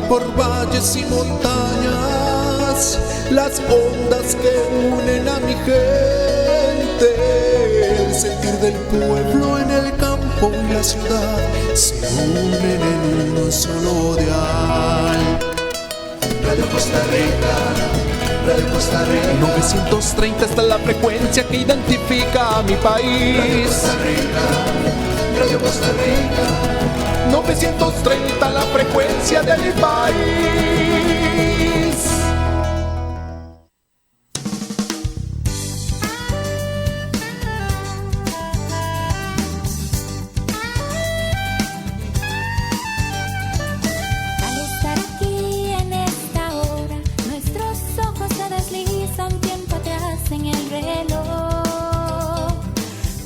por valles y montañas, las ondas que unen a mi gente, el sentir del pueblo en el campo y la ciudad se unen en un solo dial. Radio Costa Rica, Radio Costa Rica. 930 está la frecuencia que identifica a mi país. Radio Costa Rica, Radio Costa Rica. 930 la frecuencia de mi país. Al estar aquí en esta hora, nuestros ojos se deslizan tiempo atrás en el reloj.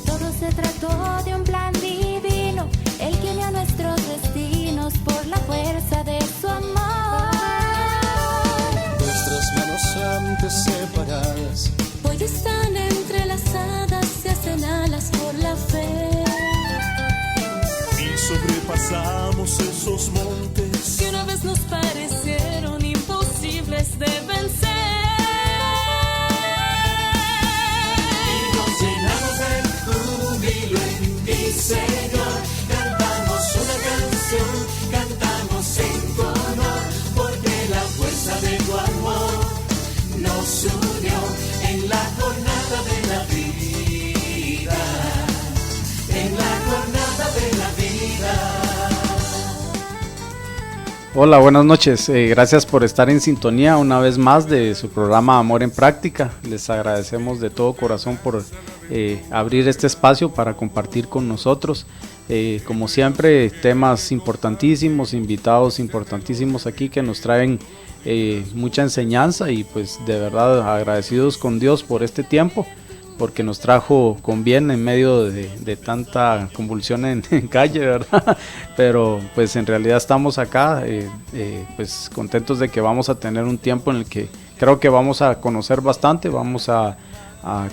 Todo se trató de un plan divino, el que unió nuestros destinos por la fuerza de su amor. Nuestras manos antes separadas Hoy están entrelazadas, se hacen alas por la fe. y sobrepasamos esos montes Que una vez nos parecieron imposibles de vencer. Nos llenamos de júbilo en ti, Señor. Cantamos una canción, cantamos en tu honor, porque la fuerza de tu amor nos unió en la jornada de la vida, en la jornada de la vida. Hola, buenas noches. Gracias por estar en sintonía una vez más de su programa Amor en Práctica. Les agradecemos de todo corazón por abrir este espacio para compartir con nosotros. Como siempre, temas importantísimos, invitados importantísimos aquí que nos traen mucha enseñanza y pues de verdad agradecidos con Dios por este tiempo, porque nos trajo con bien en medio de tanta convulsión en calle, ¿verdad? Pero pues en realidad estamos acá pues contentos de que vamos a tener un tiempo en el que creo que vamos a conocer bastante, vamos a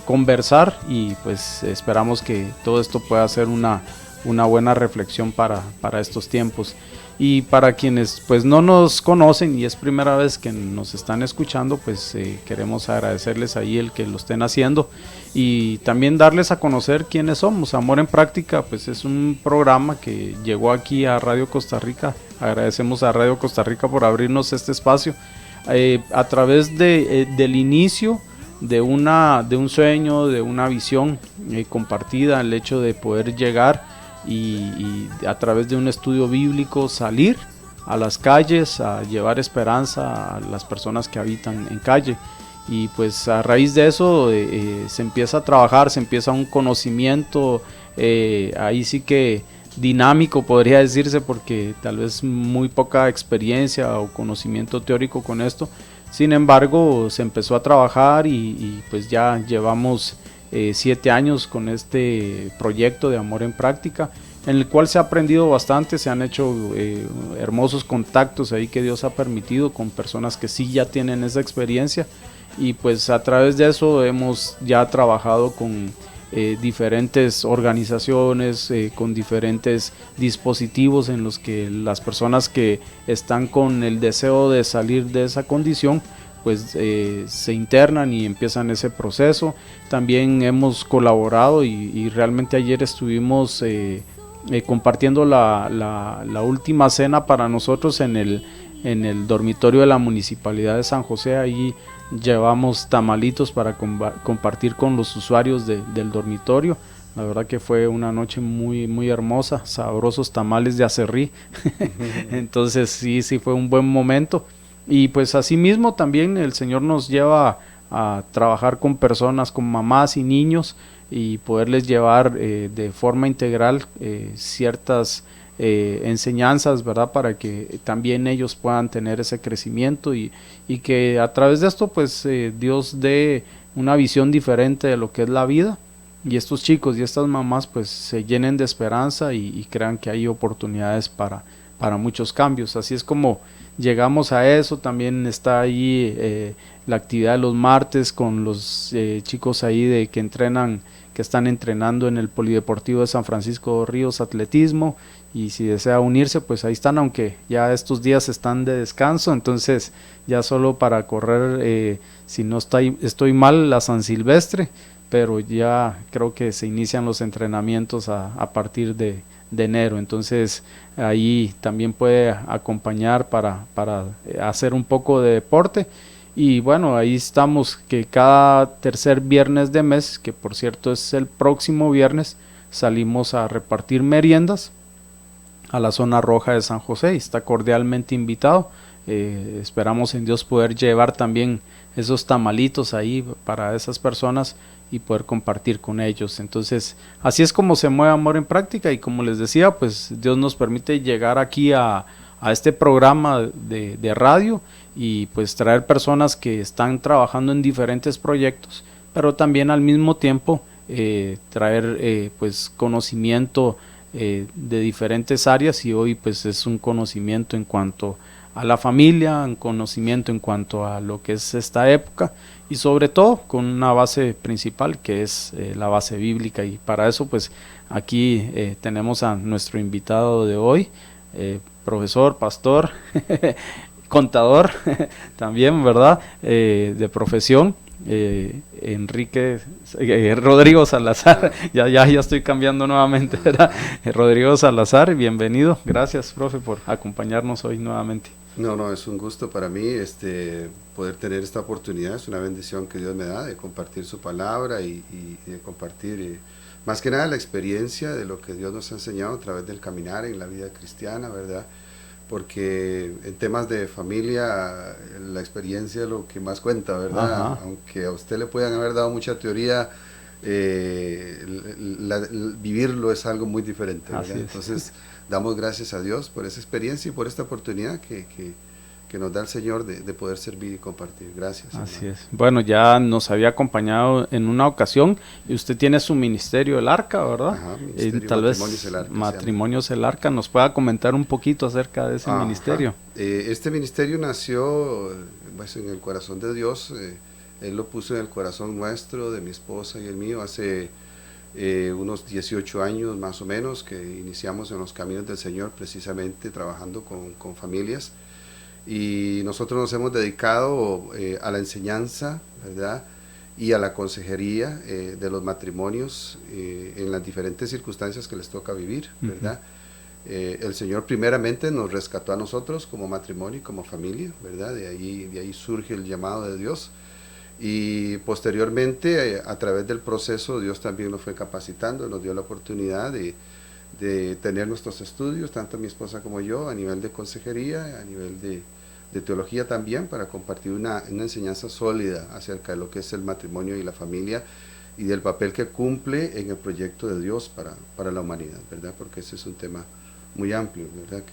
conversar y pues esperamos que todo esto pueda ser una buena reflexión para estos tiempos. Y para quienes pues no nos conocen y es primera vez que nos están escuchando, pues queremos agradecerles ahí el que lo estén haciendo y también darles a conocer quiénes somos. Amor en Práctica pues es un programa que llegó aquí a Radio Costa Rica. Agradecemos a Radio Costa Rica por abrirnos este espacio a través del inicio de un sueño, de una visión compartida, el hecho de poder llegar y a través de un estudio bíblico salir a las calles a llevar esperanza a las personas que habitan en calle. Y pues a raíz de eso se empieza a trabajar, se empieza un conocimiento ahí sí que dinámico podría decirse, porque tal vez muy poca experiencia o conocimiento teórico con esto. Sin embargo, se empezó a trabajar y pues ya llevamos 7 años con este proyecto de Amor en Práctica, en el cual se ha aprendido bastante, se han hecho hermosos contactos ahí que Dios ha permitido con personas que sí ya tienen esa experiencia, y pues a través de eso hemos ya trabajado con diferentes organizaciones, con diferentes dispositivos en los que las personas que están con el deseo de salir de esa condición pues se internan y empiezan ese proceso. También hemos colaborado y realmente ayer estuvimos compartiendo la última cena para nosotros en el dormitorio de la Municipalidad de San José. Ahí llevamos tamalitos para compartir con los usuarios del dormitorio. La verdad que fue una noche muy, muy hermosa, sabrosos tamales de acerrí. Entonces sí fue un buen momento. Y pues asimismo también el Señor nos lleva a trabajar con personas, con mamás y niños, y poderles llevar de forma integral ciertas enseñanzas, ¿verdad? Para que también ellos puedan tener ese crecimiento y que a través de esto pues Dios dé una visión diferente de lo que es la vida, y estos chicos y estas mamás pues se llenen de esperanza y crean que hay oportunidades para muchos cambios. Así es como llegamos a eso. También está ahí la actividad de los martes con los chicos ahí que están entrenando en el Polideportivo de San Francisco de Ríos atletismo, y si desea unirse, pues ahí están, aunque ya estos días están de descanso, entonces ya solo para correr, si no estoy mal, la San Silvestre, pero ya creo que se inician los entrenamientos a partir de enero, entonces ahí también puede acompañar para hacer un poco de deporte. Y bueno, ahí estamos, que cada tercer viernes de mes, que por cierto es el próximo viernes, salimos a repartir meriendas a la zona roja de San José, y está cordialmente invitado. Esperamos en Dios poder llevar también esos tamalitos ahí para esas personas y poder compartir con ellos. Entonces así es como se mueve Amor en Práctica, y como les decía, pues Dios nos permite llegar aquí a este programa de radio, y pues traer personas que están trabajando en diferentes proyectos, pero también al mismo tiempo traer pues conocimiento de diferentes áreas, y hoy pues es un conocimiento en cuanto a la familia, un conocimiento en cuanto a lo que es esta época, y sobre todo con una base principal que es la base bíblica. Y para eso pues aquí tenemos a nuestro invitado de hoy, profesor, pastor, contador también, ¿verdad? De profesión, Enrique Rodrigo Salazar. ya estoy cambiando nuevamente, ¿verdad? Rodrigo Salazar, bienvenido. Gracias, profe, por acompañarnos hoy nuevamente. No, es un gusto para mí poder tener esta oportunidad. Es una bendición que Dios me da de compartir su palabra y de compartir más que nada la experiencia de lo que Dios nos ha enseñado a través del caminar en la vida cristiana, ¿verdad? Porque en temas de familia la experiencia es lo que más cuenta, ¿verdad? Ajá. Aunque a usted le puedan haber dado mucha teoría, vivirlo es algo muy diferente, ¿verdad? Entonces damos gracias a Dios por esa experiencia y por esta oportunidad que nos da el Señor de poder servir y compartir. Gracias. Así es. Bueno, ya nos había acompañado en una ocasión, y usted tiene su ministerio El Arca, ¿verdad? Ajá, tal vez Matrimonios El Arca. ¿Nos pueda comentar un poquito acerca de ese ministerio? Este ministerio nació pues, en el corazón de Dios. Él lo puso en el corazón nuestro, de mi esposa y el mío, hace unos 18 años más o menos, que iniciamos en los caminos del Señor, precisamente trabajando con familias. Y nosotros nos hemos dedicado a la enseñanza, ¿verdad? Y a la consejería de los matrimonios en las diferentes circunstancias que les toca vivir, ¿verdad? El Señor primeramente nos rescató a nosotros como matrimonio y como familia, ¿verdad? De ahí surge el llamado de Dios. Y posteriormente, a través del proceso, Dios también nos fue capacitando, nos dio la oportunidad de tener nuestros estudios, tanto mi esposa como yo, a nivel de consejería, a nivel de teología también, para compartir una enseñanza sólida acerca de lo que es el matrimonio y la familia, y del papel que cumple en el proyecto de Dios para la humanidad, ¿verdad? Porque ese es un tema muy amplio, ¿verdad?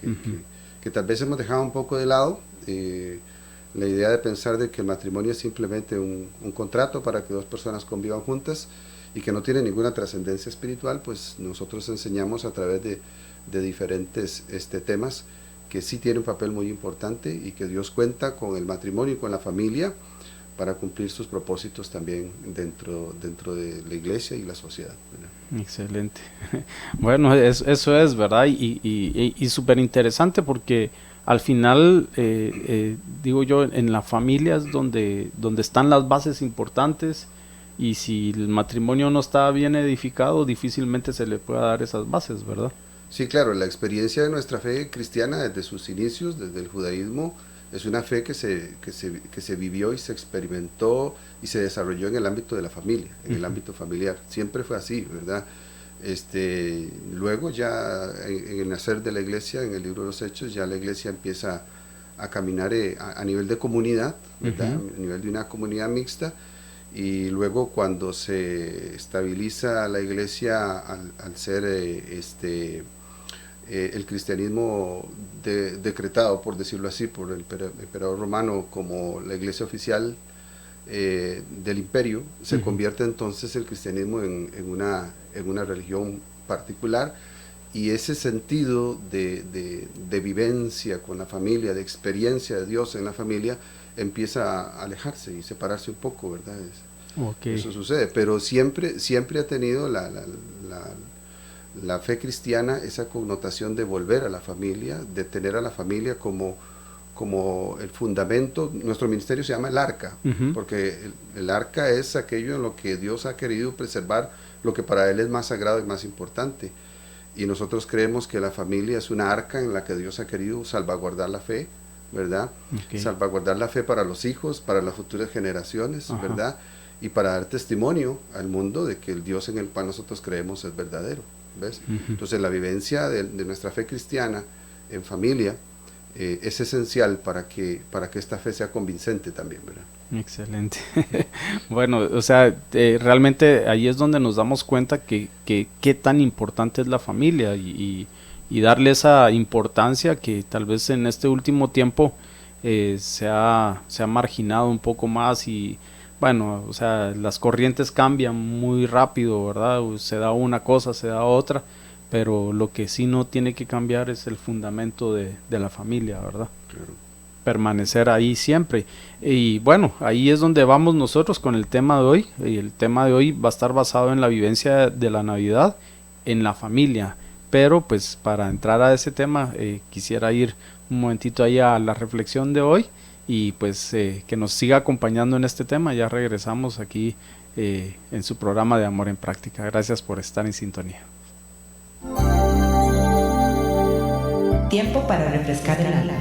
Que tal vez hemos dejado un poco de lado, la idea de pensar de que el matrimonio es simplemente un contrato para que dos personas convivan juntas y que no tiene ninguna trascendencia espiritual. Pues nosotros enseñamos a través de diferentes temas que sí tiene un papel muy importante, y que Dios cuenta con el matrimonio y con la familia para cumplir sus propósitos también dentro de la iglesia y la sociedad, ¿verdad? Excelente. Bueno, eso es, ¿verdad? Y súper interesante, porque al final, digo yo, en la familia es donde están las bases importantes, y si el matrimonio no está bien edificado, difícilmente se le pueda dar esas bases, ¿verdad? Sí, claro, la experiencia de nuestra fe cristiana desde sus inicios, desde el judaísmo, es una fe que se vivió y se experimentó y se desarrolló en el ámbito de la familia, en el ámbito familiar. Siempre fue así, ¿verdad? Luego ya en el nacer de la iglesia, en el libro de los Hechos, ya la iglesia empieza a caminar a nivel de comunidad, ¿verdad? A nivel de una comunidad mixta. Y luego, cuando se estabiliza la iglesia al ser el cristianismo decretado, por decirlo así, por el emperador romano como la iglesia oficial del imperio, se convierte entonces el cristianismo en una religión particular, y ese sentido de vivencia con la familia, de experiencia de Dios en la familia, empieza a alejarse y separarse un poco, ¿verdad? Okay. Eso sucede, pero siempre ha tenido la fe cristiana esa connotación de volver a la familia, de tener a la familia como el fundamento. Nuestro ministerio se llama el arca, porque el arca es aquello en lo que Dios ha querido preservar, lo que para Él es más sagrado y más importante. Y nosotros creemos que la familia es una arca en la que Dios ha querido salvaguardar la fe, ¿verdad? Okay. Salvaguardar la fe para los hijos, para las futuras generaciones, ¿verdad? Y para dar testimonio al mundo de que el Dios en el cual nosotros creemos es verdadero, ¿ves? Entonces la vivencia de nuestra fe cristiana en familia es esencial para que esta fe sea convincente también, ¿verdad? Excelente. Bueno, o sea, realmente ahí es donde nos damos cuenta que qué tan importante es la familia y darle esa importancia que tal vez en este último tiempo se ha marginado un poco más. Y bueno, o sea, las corrientes cambian muy rápido, ¿verdad? Se da una cosa, se da otra, pero lo que sí no tiene que cambiar es el fundamento de la familia, ¿verdad? Claro. Permanecer ahí siempre. Y bueno, ahí es donde vamos nosotros con el tema de hoy. Y el tema de hoy va a estar basado en la vivencia de la Navidad en la familia. Pero pues para entrar a ese tema quisiera ir un momentito ahí a la reflexión de hoy y pues que nos siga acompañando en este tema. Ya regresamos aquí en su programa de Amor en Práctica. Gracias por estar en sintonía. Tiempo para refrescar el alma.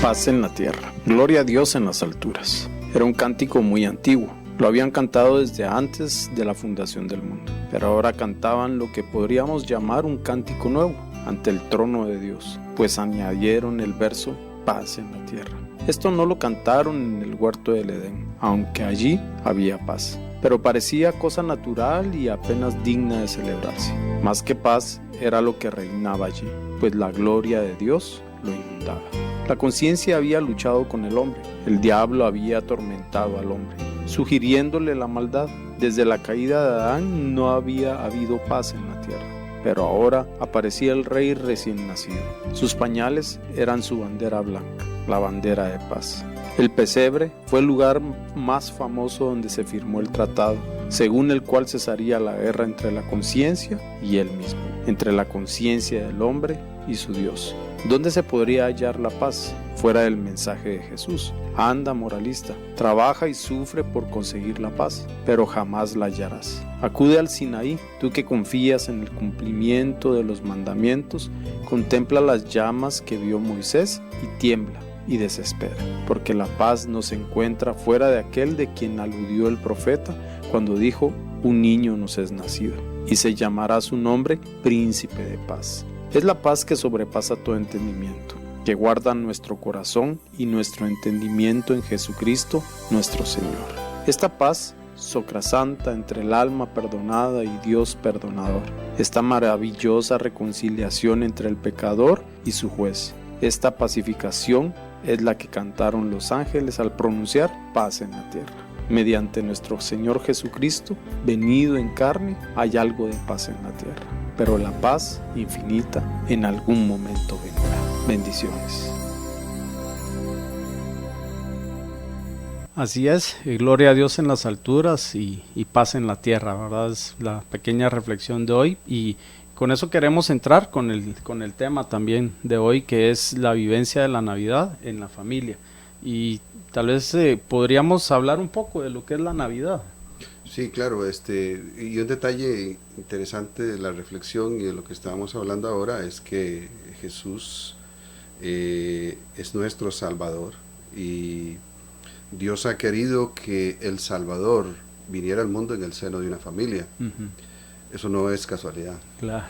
Paz en la tierra, gloria a Dios en las alturas. Era un cántico muy antiguo. Lo habían cantado desde antes de la fundación del mundo, pero ahora cantaban lo que podríamos llamar un cántico nuevo ante el trono de Dios, pues añadieron el verso paz en la tierra. Esto no lo cantaron en el huerto del Edén, aunque allí había paz, pero parecía cosa natural y apenas digna de celebrarse. Más que paz era lo que reinaba allí, pues la gloria de Dios lo inundaba. La conciencia había luchado con el hombre, el diablo había atormentado al hombre, sugiriéndole la maldad. Desde la caída de Adán no había habido paz en la tierra, pero ahora aparecía el rey recién nacido. Sus pañales eran su bandera blanca, la bandera de paz. El pesebre fue el lugar más famoso donde se firmó el tratado, según el cual cesaría la guerra entre la conciencia y él mismo, entre la conciencia del hombre y su Dios. ¿Dónde se podría hallar la paz? Fuera del mensaje de Jesús. Anda, moralista, trabaja y sufre por conseguir la paz, pero jamás la hallarás. Acude al Sinaí, tú que confías en el cumplimiento de los mandamientos, contempla las llamas que vio Moisés y tiembla y desespera, porque la paz no se encuentra fuera de aquel de quien aludió el profeta cuando dijo: un niño nos es nacido, y se llamará su nombre Príncipe de Paz. Es la paz que sobrepasa todo entendimiento, que guarda nuestro corazón y nuestro entendimiento en Jesucristo nuestro Señor. Esta paz sacrosanta entre el alma perdonada y Dios perdonador, esta maravillosa reconciliación entre el pecador y su juez, esta pacificación es la que cantaron los ángeles al pronunciar paz en la tierra. Mediante nuestro Señor Jesucristo, venido en carne, hay algo de paz en la tierra, pero la paz infinita en algún momento vendrá. Bendiciones. Así es, gloria a Dios en las alturas y paz en la tierra, ¿verdad? Es la pequeña reflexión de hoy y con eso queremos entrar con el tema también de hoy, que es la vivencia de la Navidad en la familia. Y tal vez podríamos hablar un poco de lo que es la Navidad. Sí, claro, y un detalle interesante de la reflexión y de lo que estábamos hablando ahora es que Jesús es nuestro Salvador y Dios ha querido que el Salvador viniera al mundo en el seno de una familia. Uh-huh. Eso no es casualidad. Claro.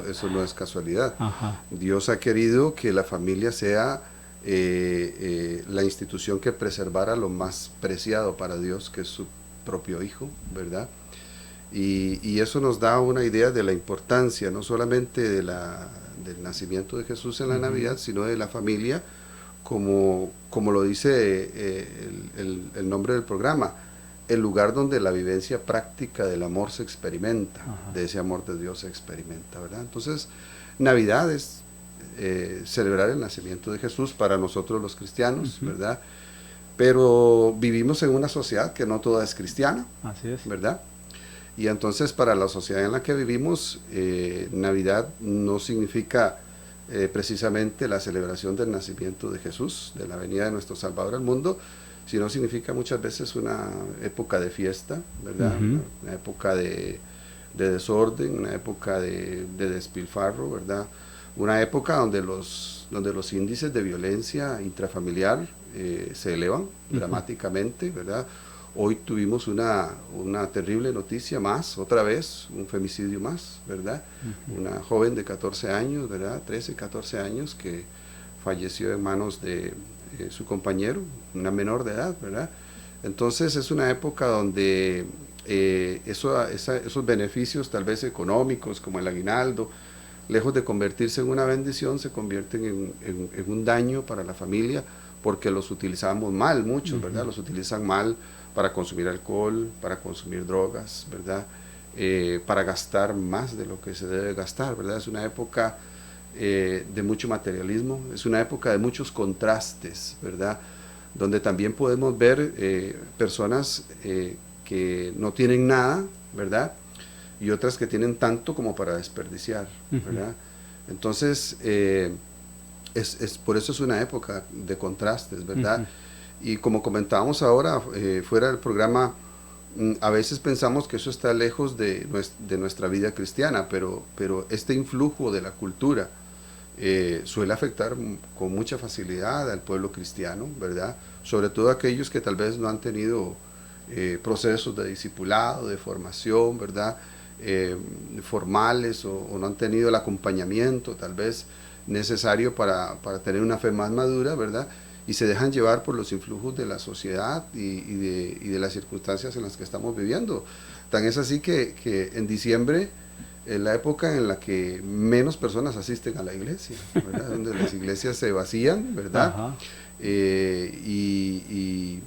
Eso no es casualidad. Ajá. Dios ha querido que la familia sea la institución que preservara lo más preciado para Dios, que es su propio Hijo, ¿verdad? Y eso nos da una idea de la importancia, no solamente del nacimiento de Jesús en la Navidad, sino de la familia, como lo dice el nombre del programa, el lugar donde la vivencia práctica del amor se experimenta, Ajá. de ese amor de Dios se experimenta, ¿verdad? Entonces, Navidad es celebrar el nacimiento de Jesús para nosotros los cristianos, ¿verdad? Pero vivimos en una sociedad que no toda es cristiana, Así es. ¿verdad? Y entonces para la sociedad en la que vivimos, Navidad no significa precisamente la celebración del nacimiento de Jesús, de la venida de nuestro Salvador al mundo, sino significa muchas veces una época de fiesta, ¿verdad? Una época de desorden, una época de despilfarro, ¿verdad? Una época donde los índices de violencia intrafamiliar se elevan dramáticamente, ¿verdad? Hoy tuvimos una terrible noticia más, otra vez, un femicidio más, ¿verdad? Una joven de 14 años, ¿verdad? 13, 14 años que falleció en manos de su compañero, una menor de edad, ¿verdad? Entonces es una época donde esos beneficios tal vez económicos como el aguinaldo, lejos de convertirse en una bendición, se convierten en un daño para la familia porque los utilizamos mal, muchos, ¿verdad? Los utilizan mal para consumir alcohol, para consumir drogas, ¿verdad? Para gastar más de lo que se debe gastar, ¿verdad? Es una época de mucho materialismo, es una época de muchos contrastes, ¿verdad? Donde también podemos ver personas que no tienen nada, ¿verdad? Y otras que tienen tanto como para desperdiciar, ¿verdad? Entonces, por eso es una época de contrastes, ¿verdad? Y como comentábamos ahora, fuera del programa, a veces pensamos que eso está lejos de nuestra vida cristiana, pero este influjo de la cultura suele afectar con mucha facilidad al pueblo cristiano, ¿verdad? Sobre todo aquellos que tal vez no han tenido procesos de discipulado, de formación, ¿verdad? Formales o no han tenido el acompañamiento tal vez necesario para tener una fe más madura, ¿verdad? Y se dejan llevar por los influjos de la sociedad y de las circunstancias en las que estamos viviendo. Tan es así que en diciembre es la época en la que menos personas asisten a la iglesia, ¿verdad? Donde las iglesias se vacían, ¿verdad? Y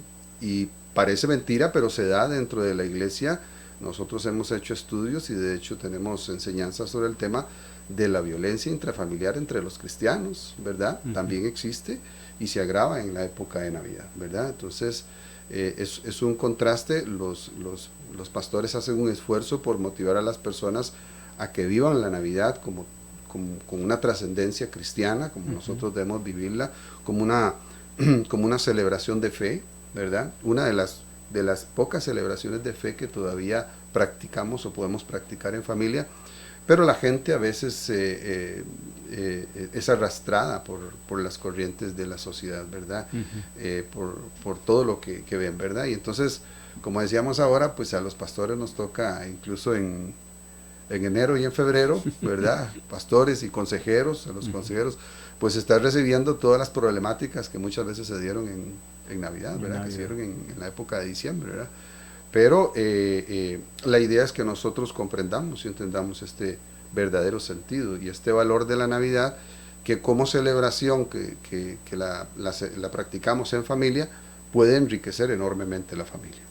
parece mentira, pero se da dentro de la iglesia. Nosotros hemos hecho estudios y de hecho tenemos enseñanzas sobre el tema de la violencia intrafamiliar entre los cristianos, ¿verdad? También existe y se agrava en la época de Navidad, ¿verdad? Entonces es un contraste. Los pastores hacen un esfuerzo por motivar a las personas a que vivan la Navidad con una trascendencia cristiana, como nosotros debemos vivirla, como una celebración de fe, ¿verdad? Una de las pocas celebraciones de fe que todavía practicamos o podemos practicar en familia, pero la gente a veces es arrastrada por las corrientes de la sociedad, ¿verdad? Por todo lo que ven, ¿verdad? Y entonces, como decíamos ahora, pues a los pastores nos toca incluso en enero y en febrero, ¿verdad? Pastores y consejeros, a los consejeros, pues estar recibiendo todas las problemáticas que muchas veces se dieron en Navidad, ¿verdad? Que se dieron en la época de diciembre, ¿verdad? Pero la idea es que nosotros comprendamos y entendamos este verdadero sentido y este valor de la Navidad, que como celebración que la practicamos en familia, puede enriquecer enormemente la familia.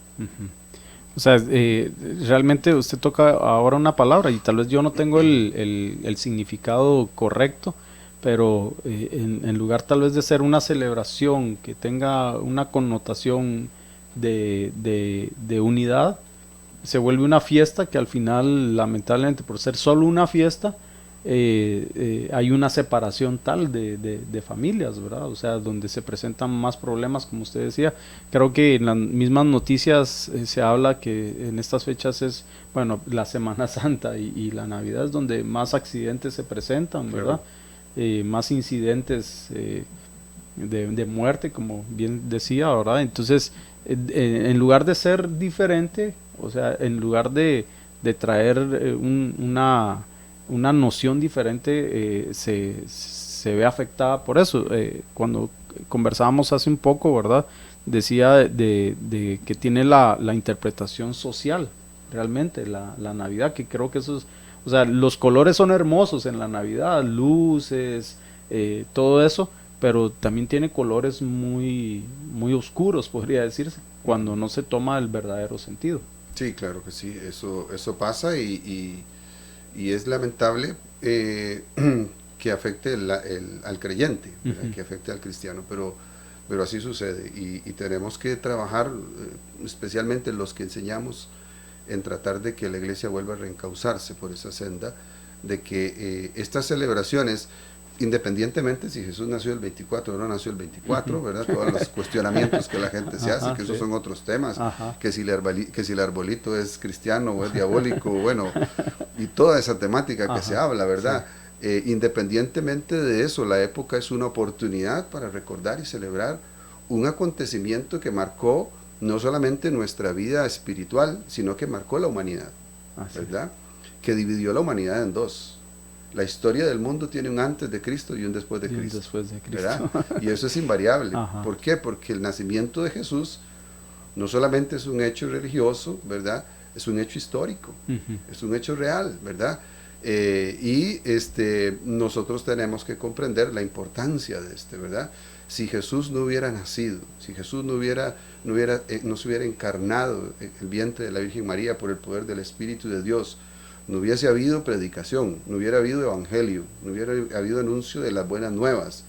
O sea, realmente usted toca ahora una palabra y tal vez yo no tengo el significado correcto, pero en lugar tal vez de ser una celebración que tenga una connotación de unidad, se vuelve una fiesta que al final, lamentablemente, por ser solo una fiesta, hay una separación tal de familias, ¿verdad? O sea, donde se presentan más problemas, como usted decía. Creo que en las mismas noticias se habla que en estas fechas es, bueno, la Semana Santa y la Navidad es donde más accidentes se presentan, ¿verdad? Más incidentes de muerte, como bien decía, ¿verdad? Entonces, en lugar de ser diferente, o sea, en lugar de traer una noción diferente, se ve afectada por eso. Cuando conversábamos hace un poco, ¿verdad? Decía de que tiene la interpretación social, realmente, la Navidad, que creo que eso es, o sea, los colores son hermosos en la Navidad, luces, todo eso, pero también tiene colores muy, muy oscuros, podría decirse, cuando no se toma el verdadero sentido. Sí, claro que sí, eso pasa y es lamentable que afecte al creyente, Uh-huh. que afecte al cristiano, pero así sucede y tenemos que trabajar, especialmente los que enseñamos, en tratar de que la iglesia vuelva a reencauzarse por esa senda, de que estas celebraciones, independientemente si Jesús nació el 24 o no nació el 24, uh-huh, ¿verdad? Todos los cuestionamientos que la gente se hace, que esos son otros temas, que si el arbolito es cristiano o es diabólico, bueno, y toda esa temática que se habla, ¿verdad? Sí. Independientemente de eso, la época es una oportunidad para recordar y celebrar un acontecimiento que marcó no solamente nuestra vida espiritual, sino que marcó la humanidad, ¿verdad? Que dividió la humanidad en dos. La historia del mundo tiene un antes de Cristo y un después de Cristo. ¿Verdad? Y eso es invariable. Ajá. ¿Por qué? Porque el nacimiento de Jesús no solamente es un hecho religioso, ¿verdad? Es un hecho histórico, uh-huh, es un hecho real, ¿verdad? Nosotros tenemos que comprender la importancia de ¿verdad? Si Jesús no hubiera nacido, si Jesús no se hubiera encarnado en el vientre de la Virgen María por el poder del Espíritu de Dios, no hubiese habido predicación, no hubiera habido evangelio, no hubiera habido anuncio de las buenas nuevas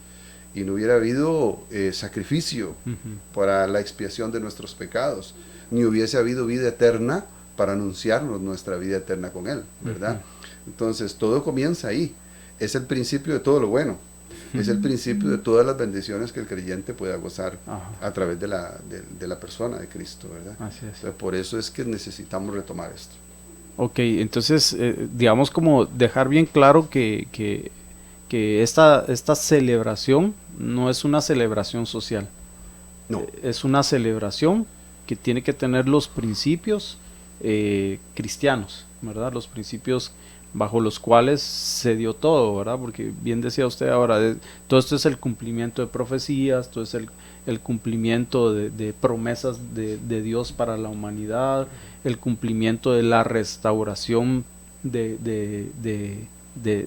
y no hubiera habido sacrificio, uh-huh, para la expiación de nuestros pecados, ni hubiese habido vida eterna para anunciarnos nuestra vida eterna con Él, ¿verdad? Uh-huh. Entonces todo comienza ahí, es el principio de todo lo bueno, uh-huh, es el principio de todas las bendiciones que el creyente pueda gozar, uh-huh, a través de la persona de Cristo, ¿verdad? Así es. Entonces, por eso es que necesitamos retomar esto. Ok, entonces digamos como dejar bien claro que esta celebración no es una celebración social. No. Es una celebración que tiene que tener los principios cristianos, ¿verdad? Los principios bajo los cuales se dio todo, ¿verdad? Porque bien decía usted ahora, todo esto es el cumplimiento de profecías, todo es el cumplimiento de promesas de Dios para la humanidad, el cumplimiento de la restauración de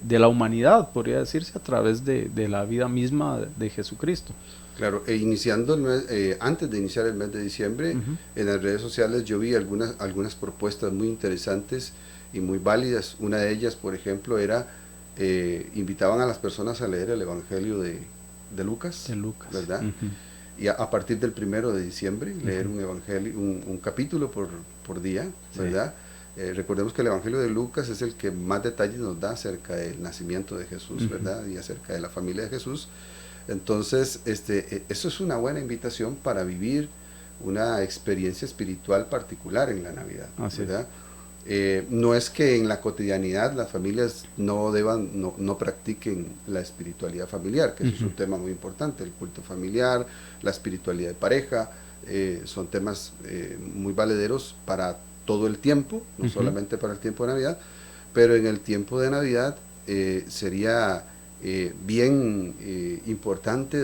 la humanidad, podría decirse, a través de la vida misma de Jesucristo. Claro, iniciando el mes, antes de iniciar el mes de diciembre, uh-huh, en las redes sociales yo vi algunas propuestas muy interesantes y muy válidas. Una de ellas, por ejemplo, era, invitaban a las personas a leer el Evangelio de Lucas, ¿verdad? Uh-huh. Y a partir del 1 de diciembre, leer, uh-huh, un evangelio, un capítulo por día, ¿verdad? Sí. Recordemos que el Evangelio de Lucas es el que más detalles nos da acerca del nacimiento de Jesús, uh-huh, ¿verdad? Y acerca de la familia de Jesús. Entonces, eso es una buena invitación para vivir una experiencia espiritual particular en la Navidad, ¿verdad? No es que en la cotidianidad las familias no practiquen la espiritualidad familiar, que eso, uh-huh, es un tema muy importante, el culto familiar, la espiritualidad de pareja, son temas muy valederos para todo el tiempo, no, uh-huh, solamente para el tiempo de Navidad, pero en el tiempo de Navidad sería bien importante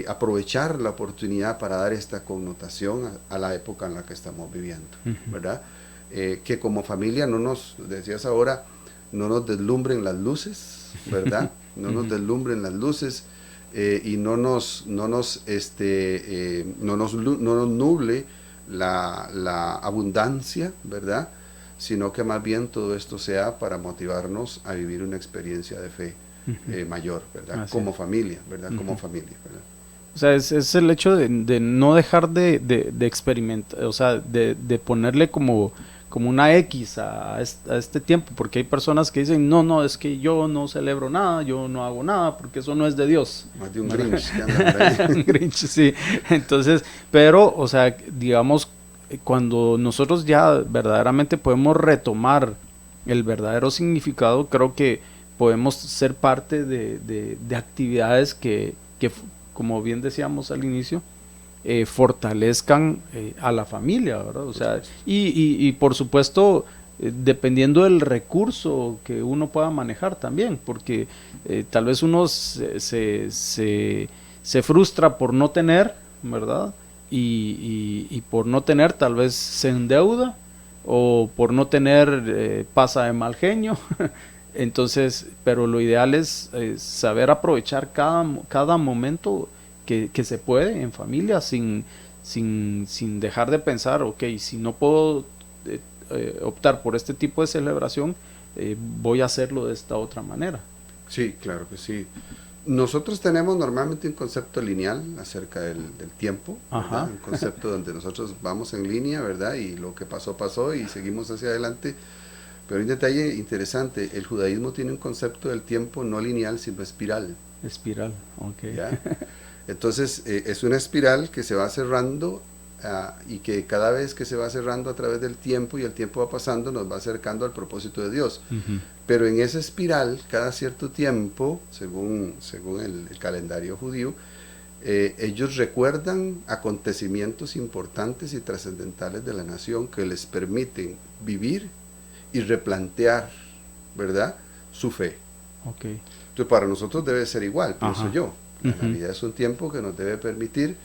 aprovechar la oportunidad para dar esta connotación a la época en la que estamos viviendo, uh-huh, ¿verdad? Que como familia decías ahora, no nos deslumbren las luces, ¿verdad? No nos deslumbren las luces y no nos nuble la abundancia, ¿verdad? Sino que más bien todo esto sea para motivarnos a vivir una experiencia de fe, uh-huh, mayor, ¿verdad? Así como familia, ¿verdad? Uh-huh. Como familia, ¿verdad? O sea, es el hecho de no dejar de experimentar, o sea, de ponerle como una X a este tiempo, porque hay personas que dicen, no, es que yo no celebro nada, yo no hago nada, porque eso no es de Dios. Más de un Grinch que anda por ahí. Un Grinch, sí. Entonces, pero, o sea, digamos, cuando nosotros ya verdaderamente podemos retomar el verdadero significado, creo que podemos ser parte de actividades que, como bien decíamos al inicio, fortalezcan a la familia, ¿verdad? O sea, y por supuesto, dependiendo del recurso que uno pueda manejar también, porque tal vez uno se frustra por no tener, ¿verdad? Y por no tener tal vez se endeuda, o por no tener pasa de mal genio. Entonces, pero lo ideal es saber aprovechar cada momento que se puede en familia sin dejar de pensar, ok, si no puedo optar por este tipo de celebración, voy a hacerlo de esta otra manera. Sí, claro que sí. Nosotros tenemos normalmente un concepto lineal acerca del tiempo, ¿verdad? Un concepto donde nosotros vamos en línea, ¿verdad? Y lo que pasó, pasó y seguimos hacia adelante. Pero hay un detalle interesante, el judaísmo tiene un concepto del tiempo no lineal, sino espiral. Espiral, ok. ¿Ya? Entonces, es una espiral que se va cerrando y que cada vez que se va cerrando a través del tiempo y el tiempo va pasando, nos va acercando al propósito de Dios. Uh-huh. Pero en esa espiral, cada cierto tiempo, según el calendario judío, ellos recuerdan acontecimientos importantes y trascendentales de la nación que les permiten vivir y replantear, ¿verdad?, su fe. Okay. Entonces, para nosotros debe ser igual, pienso Ajá. yo. La Uh-huh. Navidad es un tiempo que nos debe permitir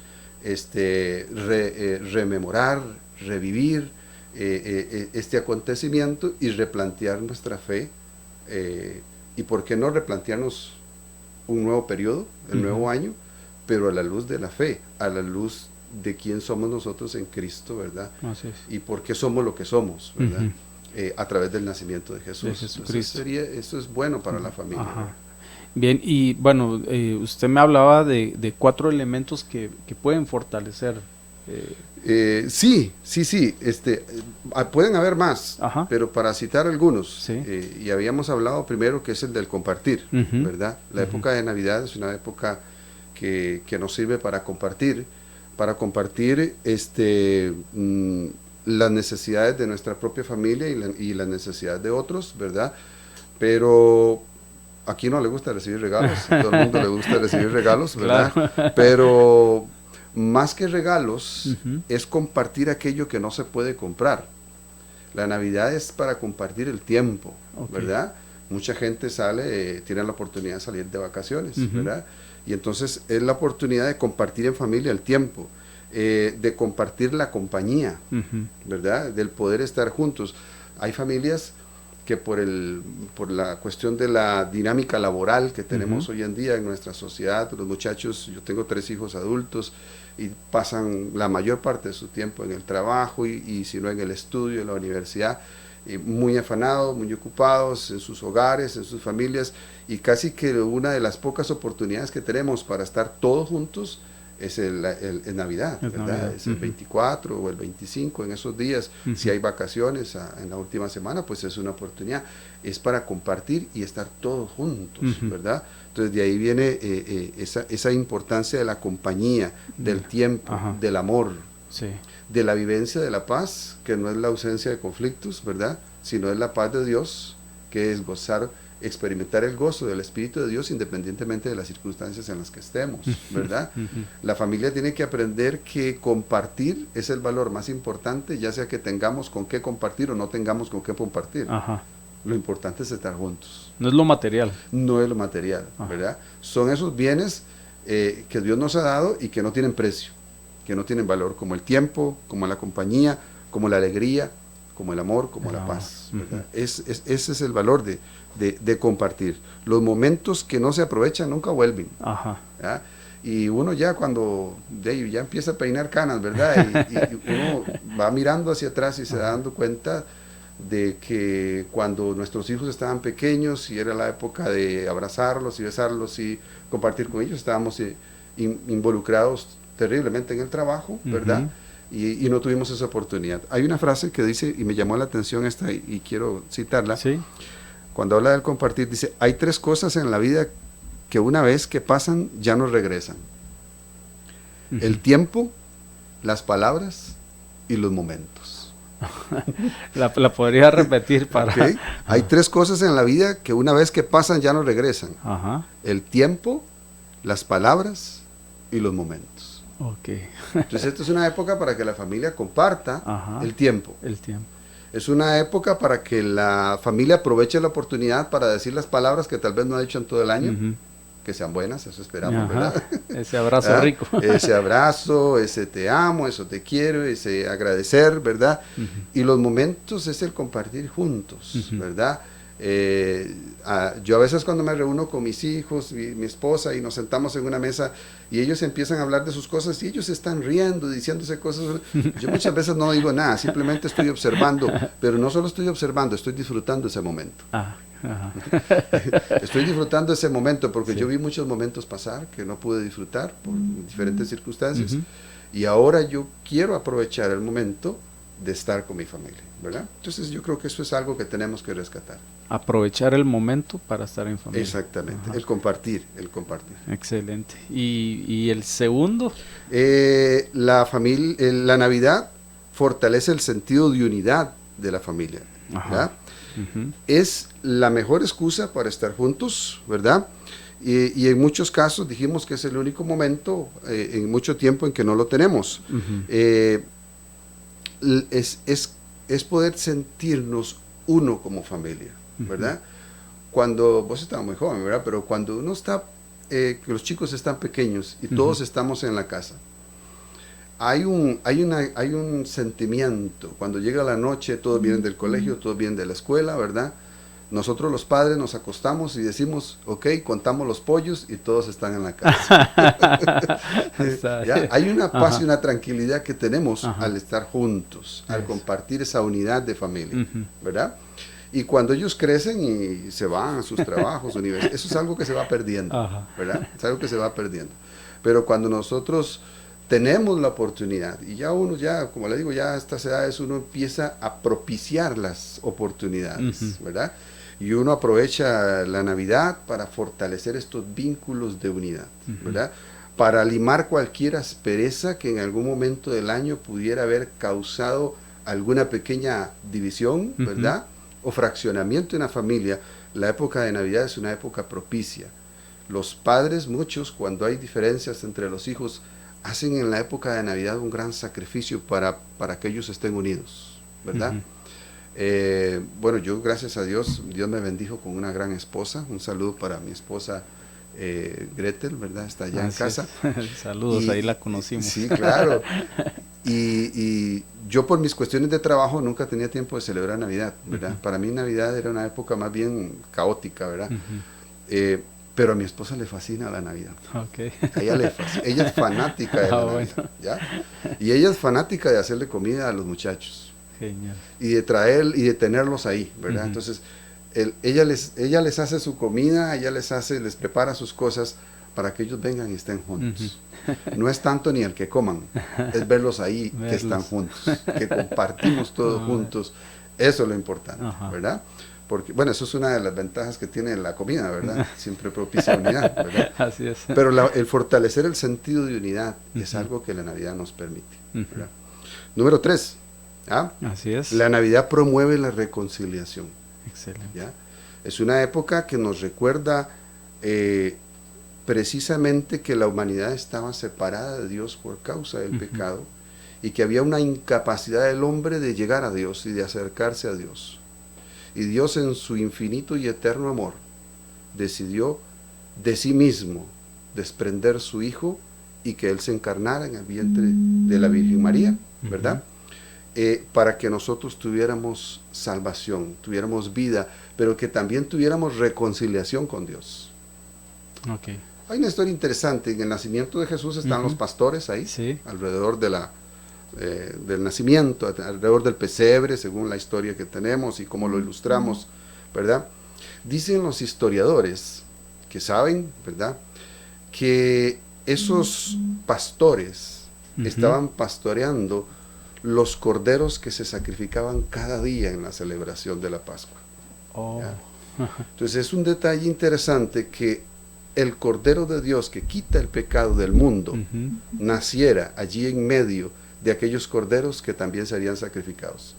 rememorar, revivir este acontecimiento y replantear nuestra fe. Y por qué no replantearnos un nuevo periodo, el Uh-huh. nuevo año, pero a la luz de la fe, a la luz de quién somos nosotros en Cristo, ¿verdad? Así es. Y por qué somos lo que somos, ¿verdad? Uh-huh. A través del nacimiento de Jesús. De Jesucristo. Entonces, eso es bueno para la familia. Ajá. Bien, y bueno, usted me hablaba de 4 elementos que pueden fortalecer. Sí. Pueden haber más, Ajá. pero para citar algunos, Sí. y habíamos hablado primero que es el del compartir, Uh-huh. ¿verdad? La época de Navidad es una época que nos sirve para compartir las necesidades de nuestra propia familia y las necesidades de otros, ¿verdad? Pero aquí no le gusta recibir regalos, a todo el mundo le gusta recibir regalos, ¿verdad? Claro. Pero más que regalos, Uh-huh. es compartir aquello que no se puede comprar. La Navidad es para compartir el tiempo, Okay. ¿verdad? Mucha gente tiene la oportunidad de salir de vacaciones, Uh-huh. ¿verdad? Y entonces es la oportunidad de compartir en familia el tiempo, de compartir la compañía, Uh-huh. ¿verdad? Del poder estar juntos. Hay familias que por la cuestión de la dinámica laboral que tenemos Uh-huh. hoy en día en nuestra sociedad, los muchachos, yo tengo 3 hijos adultos y pasan la mayor parte de su tiempo en el trabajo y si no en el estudio, en la universidad, muy afanados, muy ocupados en sus hogares, en sus familias, y casi que una de las pocas oportunidades que tenemos para estar todos juntos es el Navidad, Es ¿verdad? Navidad. Es el Uh-huh. 24 o el 25 en esos días. Uh-huh. Si hay vacaciones en la última semana, pues es una oportunidad. Es para compartir y estar todos juntos, Uh-huh. ¿verdad? Entonces de ahí viene esa importancia de la compañía, del tiempo, Ajá. del amor, Sí. de la vivencia de la paz, que no es la ausencia de conflictos, ¿verdad? Sino es la paz de Dios, que es experimentar el gozo del Espíritu de Dios independientemente de las circunstancias en las que estemos, ¿verdad? Uh-huh. La familia tiene que aprender que compartir es el valor más importante, ya sea que tengamos con qué compartir o no tengamos con qué compartir. Ajá. Lo importante es estar juntos, No es lo material. no es lo material, Ajá. ¿verdad? Son esos bienes que Dios nos ha dado y que no tienen precio, que no tienen valor, como el tiempo, como la compañía, como la alegría, como el amor, como la paz, ¿verdad? Ese es el valor de compartir. Los momentos que no se aprovechan nunca vuelven, Ajá. ¿verdad? Y uno ya cuando ya empieza a peinar canas, ¿verdad? Y uno va mirando hacia atrás y se da dando cuenta de que cuando nuestros hijos estaban pequeños y era la época de abrazarlos y besarlos y compartir con ellos, estábamos involucrados terriblemente en el trabajo, ¿verdad? Uh-huh. Y no tuvimos esa oportunidad. Hay una frase que dice, y me llamó la atención esta y quiero citarla, Sí. cuando habla del compartir, dice, hay 3 cosas en la vida que una vez que pasan ya no regresan. Uh-huh. El tiempo, las palabras y los momentos. La podría repetir para... ¿Okay? Hay 3 cosas en la vida que una vez que pasan ya no regresan. Ajá. El tiempo, las palabras y los momentos. Ok. Entonces esta es una época para que la familia comparta Ajá. el tiempo. El tiempo. Es una época para que la familia aproveche la oportunidad para decir las palabras que tal vez no ha dicho en todo el año, Uh-huh. que sean buenas, eso esperamos, Ajá. ¿verdad? Ese abrazo ¿Ah? rico. Ese abrazo, ese te amo, eso te quiero, ese agradecer, ¿verdad? Uh-huh. Y los momentos es el compartir juntos, Uh-huh. ¿verdad? Yo a veces cuando me reúno con mis hijos, mi esposa, y nos sentamos en una mesa y ellos empiezan a hablar de sus cosas y ellos están riendo, diciéndose cosas, yo muchas veces no digo nada, simplemente estoy observando, pero no solo estoy observando, estoy disfrutando ese momento. Estoy disfrutando ese momento porque yo vi muchos momentos pasar que no pude disfrutar por diferentes circunstancias, y ahora yo quiero aprovechar el momento de estar con mi familia, ¿verdad? Entonces yo creo que eso es algo que tenemos que rescatar. Aprovechar el momento para estar en familia. Exactamente, el compartir. Excelente. ¿Y el segundo? La Navidad fortalece el sentido de unidad de la familia, ¿verdad? Es la mejor excusa para estar juntos, ¿verdad? Y en muchos casos dijimos que es el único momento en mucho tiempo en que no lo tenemos. Es poder sentirnos uno como familia, ¿verdad? Cuando, vos estabas muy joven, ¿verdad? Pero cuando uno está, que los chicos están pequeños y todos estamos en la casa, hay un sentimiento. Cuando llega la noche, todos vienen del colegio, todos vienen de la escuela, ¿verdad? Nosotros los padres nos acostamos y decimos, ok, contamos los pollos y todos están en la casa. ¿Ya? Hay una paz y una tranquilidad que tenemos al estar juntos, al compartir esa unidad de familia, ¿verdad? Y cuando ellos crecen y se van a sus trabajos, eso es algo que se va perdiendo, ¿verdad? Es algo que se va perdiendo. Pero cuando nosotros tenemos la oportunidad, y ya uno, como le digo, ya a estas edades uno empieza a propiciar las oportunidades, ¿verdad? Y uno aprovecha la Navidad para fortalecer estos vínculos de unidad, ¿verdad? Para limar cualquier aspereza que en algún momento del año pudiera haber causado alguna pequeña división, ¿verdad? O fraccionamiento en la familia. La época de Navidad es una época propicia. Los padres, muchos, cuando hay diferencias entre los hijos, hacen en la época de Navidad un gran sacrificio para que ellos estén unidos, ¿verdad? Bueno, yo gracias a Dios, Dios me bendijo con una gran esposa. Un saludo para mi esposa Gretel, ¿verdad? Está allá en casa. Saludos, ahí la conocimos. Sí, claro. Y yo por mis cuestiones de trabajo nunca tenía tiempo de celebrar Navidad, ¿verdad? Para mí Navidad era una época más bien caótica, ¿verdad? Pero a mi esposa le fascina la Navidad. Ella es fanática de la Navidad, ¿ya? Y ella es fanática de hacerle comida a los muchachos. Genial. Y de traer y de tenerlos ahí, ¿verdad? Entonces, ella les hace su comida, les prepara sus cosas para que ellos vengan y estén juntos. No es tanto ni el que coman, es verlos ahí, que están juntos, que compartimos todos juntos. Eso es lo importante, ¿verdad? Porque, bueno, eso es una de las ventajas que tiene la comida, ¿verdad? Siempre propicia unidad, ¿verdad? Así es. Pero el fortalecer el sentido de unidad es algo que la Navidad nos permite, ¿verdad? Número 3. Así es. La Navidad promueve la reconciliación. Excelente. ¿Ya? Es una época que nos recuerda precisamente que la humanidad estaba separada de Dios por causa del pecado, y que había una incapacidad del hombre de llegar a Dios y de acercarse a Dios. Y Dios, en su infinito y eterno amor, decidió de sí mismo desprender su Hijo y que Él se encarnara en el vientre de la Virgen María, ¿verdad? Para que nosotros tuviéramos salvación, tuviéramos vida, pero que también tuviéramos reconciliación con Dios. Hay una historia interesante. En el nacimiento de Jesús están los pastores ahí, alrededor del nacimiento, alrededor del pesebre, según la historia que tenemos y cómo lo ilustramos, ¿verdad? Dicen los historiadores que saben, ¿verdad?, que esos pastores estaban pastoreando los corderos que se sacrificaban cada día en la celebración de la Pascua. Entonces es un detalle interesante que el Cordero de Dios que quita el pecado del mundo naciera allí en medio de aquellos corderos que también serían sacrificados.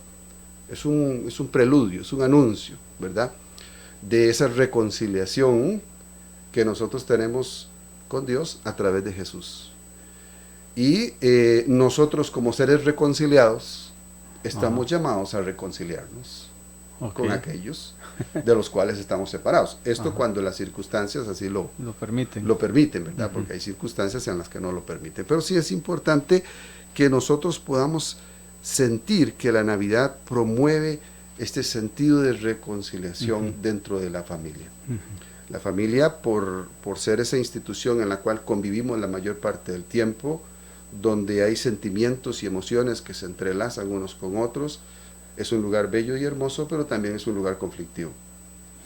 Es un preludio, es un anuncio, ¿verdad?, de esa reconciliación que nosotros tenemos con Dios a través de Jesús. Y nosotros, como seres reconciliados, estamos llamados a reconciliarnos con aquellos de los cuales estamos separados. Esto cuando las circunstancias así lo permiten, ¿verdad? Porque hay circunstancias en las que no lo permiten. Pero sí es importante que nosotros podamos sentir que la Navidad promueve este sentido de reconciliación dentro de la familia. La familia, por ser esa institución en la cual convivimos la mayor parte del tiempo, donde hay sentimientos y emociones que se entrelazan unos con otros, es un lugar bello y hermoso, pero también es un lugar conflictivo.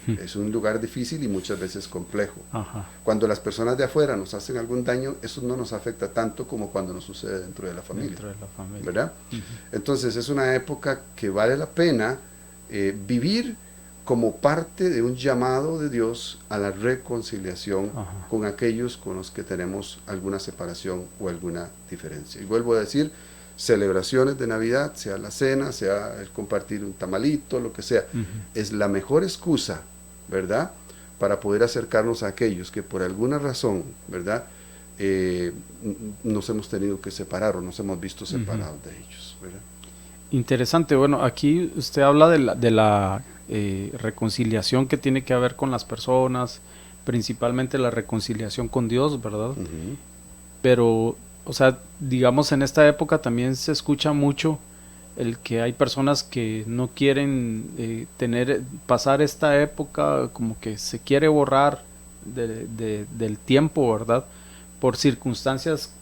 Es un lugar difícil y muchas veces complejo. Cuando las personas de afuera nos hacen algún daño, eso no nos afecta tanto como cuando nos sucede dentro de la familia. ¿Verdad? Entonces es una época que vale la pena vivir como parte de un llamado de Dios a la reconciliación con aquellos con los que tenemos alguna separación o alguna diferencia. Y vuelvo a decir, celebraciones de Navidad, sea la cena, sea el compartir un tamalito, lo que sea, es la mejor excusa, ¿verdad?, para poder acercarnos a aquellos que por alguna razón, ¿verdad?, nos hemos tenido que separar o nos hemos visto separados de ellos, ¿verdad? Interesante. Bueno, aquí usted habla de la reconciliación que tiene que haber con las personas, principalmente la reconciliación con Dios, ¿verdad? Pero, o sea, digamos, en esta época también se escucha mucho el que hay personas que no quieren pasar esta época, como que se quiere borrar del tiempo, ¿verdad? Por circunstancias,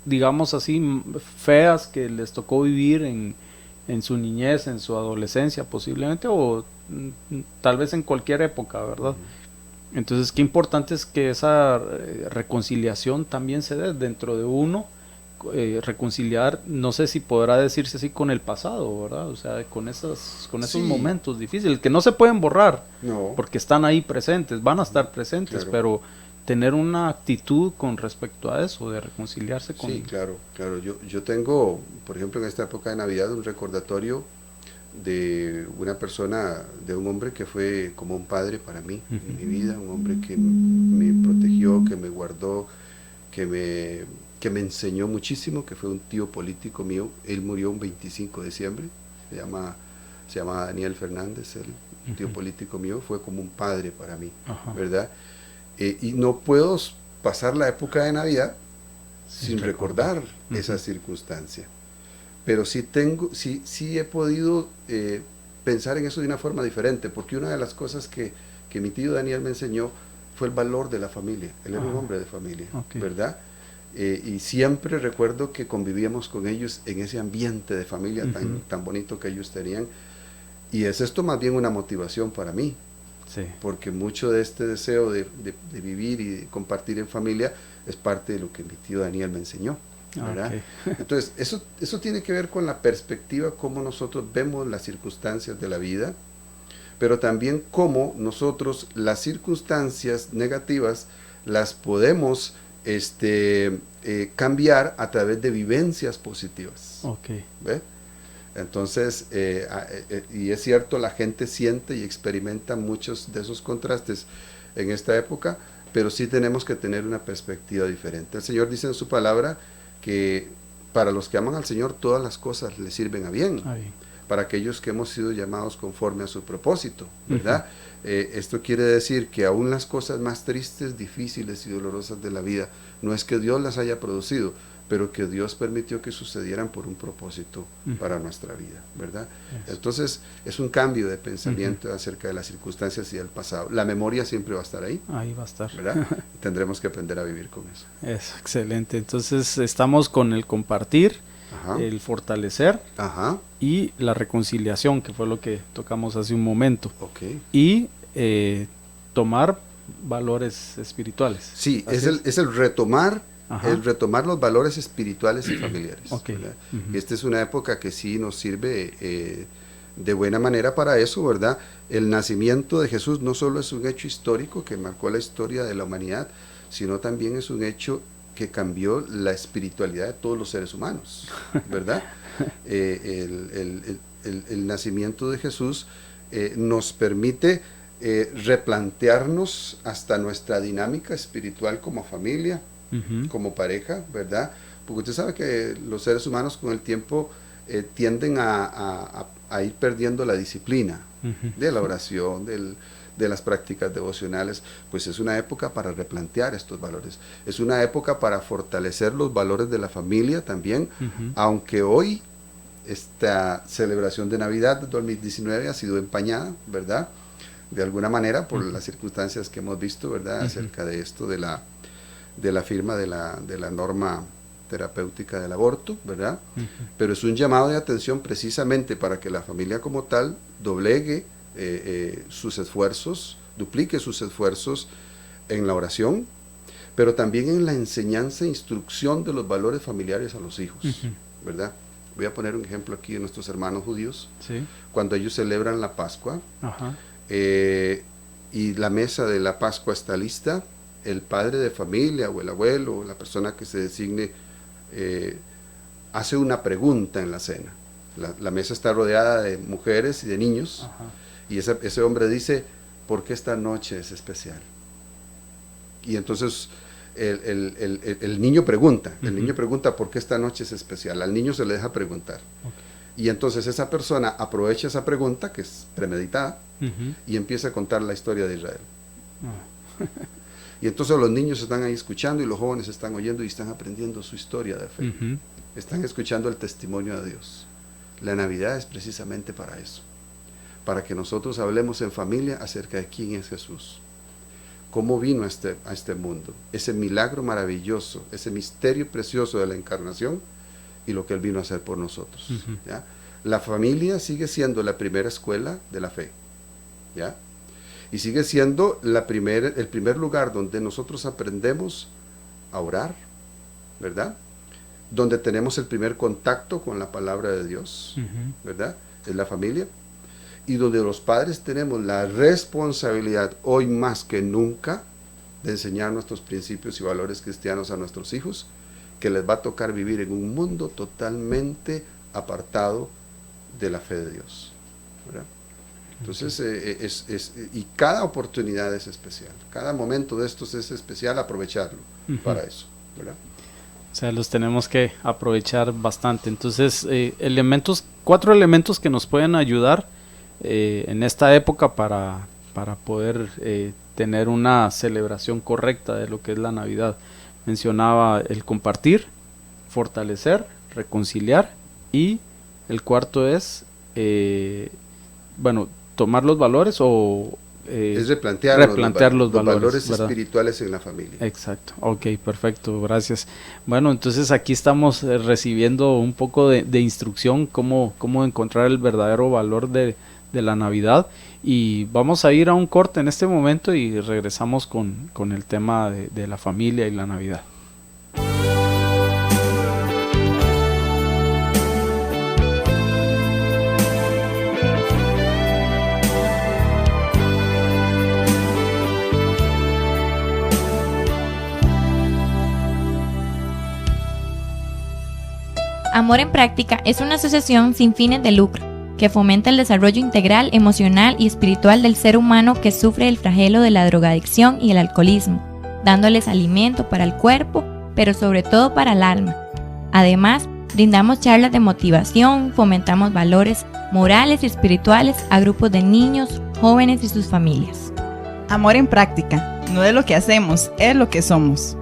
digamos así, feas que les tocó vivir en su niñez, en su adolescencia posiblemente, o tal vez en cualquier época, ¿verdad? Entonces, qué importante es que esa reconciliación también se dé dentro de uno, reconciliar, no sé si podrá decirse así, con el pasado, ¿verdad? O sea, con esos momentos difíciles, que no se pueden borrar, porque están ahí presentes, van a estar presentes, claro. Pero tener una actitud con respecto a eso, de reconciliarse con... Sí, claro. Yo tengo, por ejemplo, en esta época de Navidad, un recordatorio de una persona, de un hombre que fue como un padre para mí en mi vida, un hombre que me protegió, que me guardó, que me enseñó muchísimo, que fue un tío político mío. Él murió un 25 de diciembre, se llama Daniel Fernández, el tío político mío, fue como un padre para mí, ¿verdad? Y no puedo pasar la época de Navidad sin recordar esa circunstancia. Pero sí he podido pensar en eso de una forma diferente, porque una de las cosas que mi tío Daniel me enseñó fue el valor de la familia. Él era un hombre de familia, ¿verdad? Y siempre recuerdo que convivíamos con ellos en ese ambiente de familia tan bonito que ellos tenían. Y es esto más bien una motivación para mí. Sí. Porque mucho de este deseo de vivir y de compartir en familia es parte de lo que mi tío Daniel me enseñó, ¿verdad? Entonces, eso tiene que ver con la perspectiva, cómo nosotros vemos las circunstancias de la vida, pero también cómo nosotros las circunstancias negativas las podemos cambiar a través de vivencias positivas. ¿Ve? Entonces, y es cierto, la gente siente y experimenta muchos de esos contrastes en esta época, pero sí tenemos que tener una perspectiva diferente. El Señor dice en su palabra que para los que aman al Señor todas las cosas les sirven a bien, para aquellos que hemos sido llamados conforme a su propósito, ¿verdad? Esto quiere decir que aún las cosas más tristes, difíciles y dolorosas de la vida, no es que Dios las haya producido, pero que Dios permitió que sucedieran por un propósito para nuestra vida, ¿verdad? Entonces, es un cambio de pensamiento acerca de las circunstancias y del pasado. La memoria siempre va a estar ahí. Ahí va a estar. ¿Verdad? Tendremos que aprender a vivir con eso. Es excelente. Entonces, estamos con el compartir, el fortalecer y la reconciliación, que fue lo que tocamos hace un momento. Y tomar valores espirituales. Sí, es el retomar los valores espirituales y familiares. Esta es una época que sí nos sirve de buena manera para eso, ¿verdad? El nacimiento de Jesús no solo es un hecho histórico que marcó la historia de la humanidad, sino también es un hecho que cambió la espiritualidad de todos los seres humanos, ¿verdad? El nacimiento de Jesús nos permite replantearnos hasta nuestra dinámica espiritual como familia, como pareja, ¿verdad? Porque usted sabe que los seres humanos con el tiempo tienden a ir perdiendo la disciplina de la oración, de las prácticas devocionales. Pues es una época para replantear estos valores, es una época para fortalecer los valores de la familia también, aunque hoy esta celebración de Navidad de 2019 ha sido empañada, ¿verdad? De alguna manera por las circunstancias que hemos visto, ¿verdad? Acerca de esto de la firma de la norma terapéutica del aborto, ¿verdad? Pero es un llamado de atención precisamente para que la familia como tal doblegue sus esfuerzos, duplique sus esfuerzos en la oración, pero también en la enseñanza e instrucción de los valores familiares a los hijos, ¿verdad? Voy a poner un ejemplo aquí de nuestros hermanos judíos, Sí. cuando ellos celebran la Pascua, Ajá. y la mesa de la Pascua está lista, el padre de familia o el abuelo o la persona que se designe hace una pregunta en la cena. La mesa está rodeada de mujeres y de niños. Ajá. Y ese hombre dice, ¿por qué esta noche es especial? Y entonces el niño pregunta, el niño pregunta por qué esta noche es especial. Al niño se le deja preguntar. Y entonces esa persona aprovecha esa pregunta, que es premeditada, y empieza a contar la historia de Israel. Y entonces los niños están ahí escuchando y los jóvenes están oyendo y están aprendiendo su historia de fe. Están escuchando el testimonio de Dios. La Navidad es precisamente para eso, para que nosotros hablemos en familia acerca de quién es Jesús, cómo vino a este mundo, ese milagro maravilloso, ese misterio precioso de la encarnación y lo que Él vino a hacer por nosotros. ¿Ya? La familia sigue siendo la primera escuela de la fe, ¿ya? Y sigue siendo el primer lugar donde nosotros aprendemos a orar, ¿verdad? Donde tenemos el primer contacto con la palabra de Dios, ¿verdad? Es la familia. Y donde los padres tenemos la responsabilidad, hoy más que nunca, de enseñar nuestros principios y valores cristianos a nuestros hijos, que les va a tocar vivir en un mundo totalmente apartado de la fe de Dios, ¿verdad? Entonces, y cada oportunidad es especial, cada momento de estos es especial, aprovecharlo para eso, ¿verdad? O sea, los tenemos que aprovechar bastante. Entonces, 4 elementos que nos pueden ayudar en esta época para poder tener una celebración correcta de lo que es la Navidad. Mencionaba el compartir, fortalecer, reconciliar, y el cuarto es, tomar los valores o es replantear los valores espirituales en la familia. Exacto, ok, perfecto, gracias. Bueno, entonces aquí estamos recibiendo un poco de instrucción, cómo encontrar el verdadero valor de la Navidad, y vamos a ir a un corte en este momento y regresamos con el tema de la familia y la Navidad. Amor en Práctica es una asociación sin fines de lucro que fomenta el desarrollo integral, emocional y espiritual del ser humano que sufre el flagelo de la drogadicción y el alcoholismo, dándoles alimento para el cuerpo, pero sobre todo para el alma. Además, brindamos charlas de motivación, fomentamos valores morales y espirituales a grupos de niños, jóvenes y sus familias. Amor en Práctica, no es lo que hacemos, es lo que somos.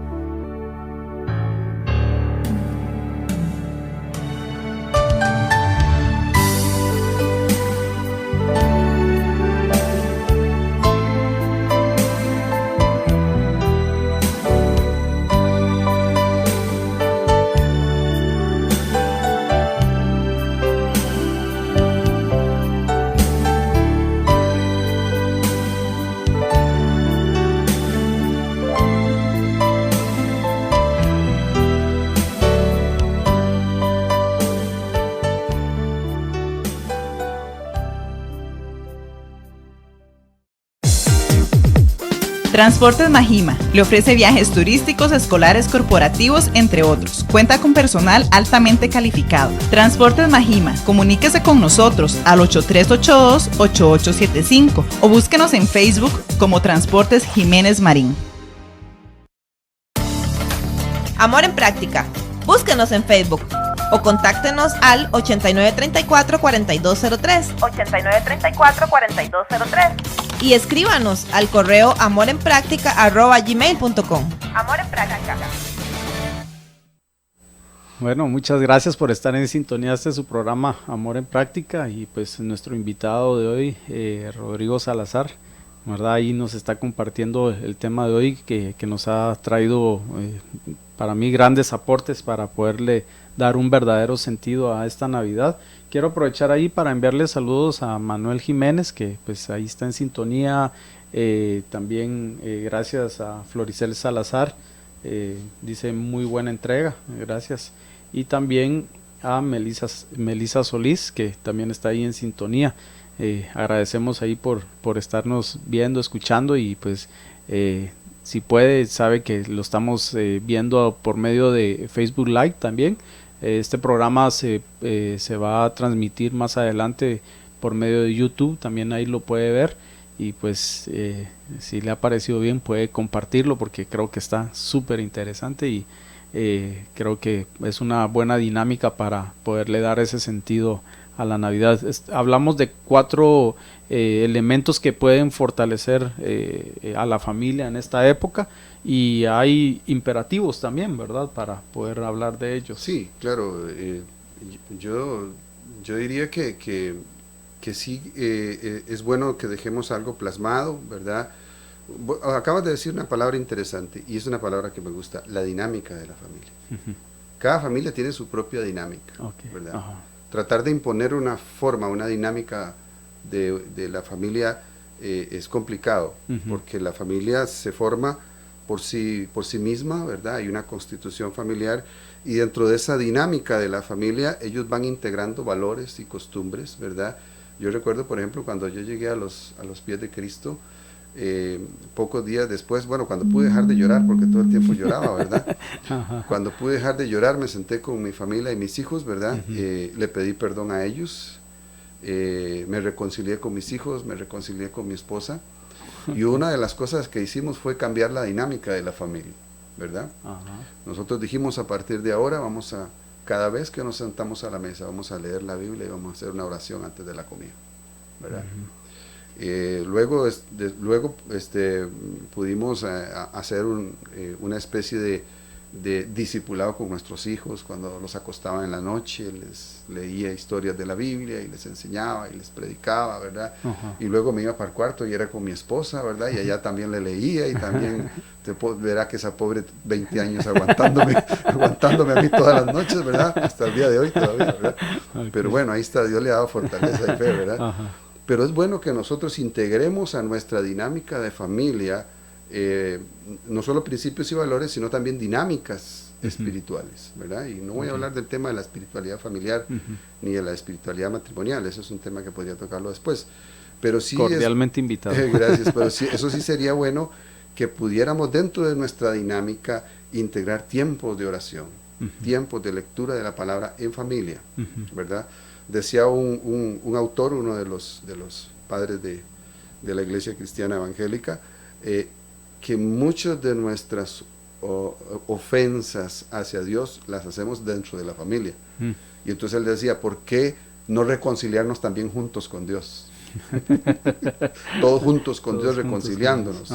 Transportes Majima le ofrece viajes turísticos, escolares, corporativos, entre otros. Cuenta con personal altamente calificado. Transportes Majima, comuníquese con nosotros al 8382-8875 o búsquenos en Facebook como Transportes Jiménez Marín. Amor en Práctica, búsquenos en Facebook o contáctenos al 8934-4203 y escríbanos al correo amorenpractica@gmail.com. Amor en Práctica. Bueno, muchas gracias por estar en sintonía. Este es su programa Amor en Práctica y pues nuestro invitado de hoy, Rodrigo Salazar, ¿verdad? Ahí nos está compartiendo el tema de hoy que nos ha traído para mí grandes aportes para poderle dar un verdadero sentido a esta Navidad. Quiero aprovechar ahí para enviarle saludos a Manuel Jiménez, que pues ahí está en sintonía, también gracias a Floricel Salazar, dice muy buena entrega, gracias, y también a Melisa Solís, que también está ahí en sintonía. Agradecemos ahí por estarnos viendo, escuchando, y pues si puede, sabe que lo estamos viendo por medio de Facebook Live también. Este programa se va a transmitir más adelante por medio de YouTube, también ahí lo puede ver, y pues si le ha parecido bien puede compartirlo porque creo que está súper interesante y creo que es una buena dinámica para poderle dar ese sentido a la Navidad. Hablamos de 4 elementos que pueden fortalecer a la familia en esta época, y hay imperativos también, ¿verdad?, para poder hablar de ellos. Sí, claro. Yo diría que sí, es bueno que dejemos algo plasmado, ¿verdad? Acabas de decir una palabra interesante, y es una palabra que me gusta: la dinámica de la familia. Uh-huh. Cada familia tiene su propia dinámica, okay, ¿verdad? Uh-huh. Tratar de imponer una forma, una dinámica de la familia es complicado, uh-huh, porque la familia se forma por sí misma, ¿verdad? Hay una constitución familiar, y dentro de esa dinámica de la familia ellos van integrando valores y costumbres, ¿verdad? Yo recuerdo, por ejemplo, cuando yo llegué a los pies de Cristo, pocos días después, bueno, cuando pude dejar de llorar, porque todo el tiempo lloraba, ¿verdad? Cuando pude dejar de llorar, me senté con mi familia y mis hijos, ¿verdad? Uh-huh. Le pedí perdón a ellos, me reconcilié con mis hijos, me reconcilié con mi esposa, y una de las cosas que hicimos fue cambiar la dinámica de la familia, ¿verdad? Uh-huh. Nosotros dijimos, a partir de ahora cada vez que nos sentamos a la mesa, vamos a leer la Biblia y vamos a hacer una oración antes de la comida, ¿verdad? Uh-huh. Luego pudimos hacer una especie de discipulado con nuestros hijos. Cuando los acostaba en la noche, les leía historias de la Biblia y les enseñaba y les predicaba, ¿verdad? Uh-huh. Y luego me iba para el cuarto y era con mi esposa, ¿verdad? Y allá también le leía, y también verá que esa pobre 20 años aguantándome a mí todas las noches, ¿verdad? Hasta el día de hoy todavía, ¿verdad? Okay. Pero bueno, ahí está, Dios le ha dado fortaleza y fe, ¿verdad? Uh-huh. Pero es bueno que nosotros integremos a nuestra dinámica de familia no solo principios y valores, sino también dinámicas uh-huh, espirituales, ¿verdad? Y no voy a hablar del tema de la espiritualidad familiar, uh-huh, ni de la espiritualidad matrimonial. Eso es un tema que podría tocarlo después. Pero sí cordialmente invitado. Gracias, pero sí, eso sí sería bueno que pudiéramos dentro de nuestra dinámica integrar tiempos de oración, uh-huh, tiempos de lectura de la palabra en familia, uh-huh, ¿verdad? Decía un autor, uno de los padres de la Iglesia Cristiana Evangélica, que muchas de nuestras ofensas hacia Dios las hacemos dentro de la familia. Y entonces él decía, ¿por qué no reconciliarnos también juntos con Dios? Todos juntos con Dios, reconciliándonos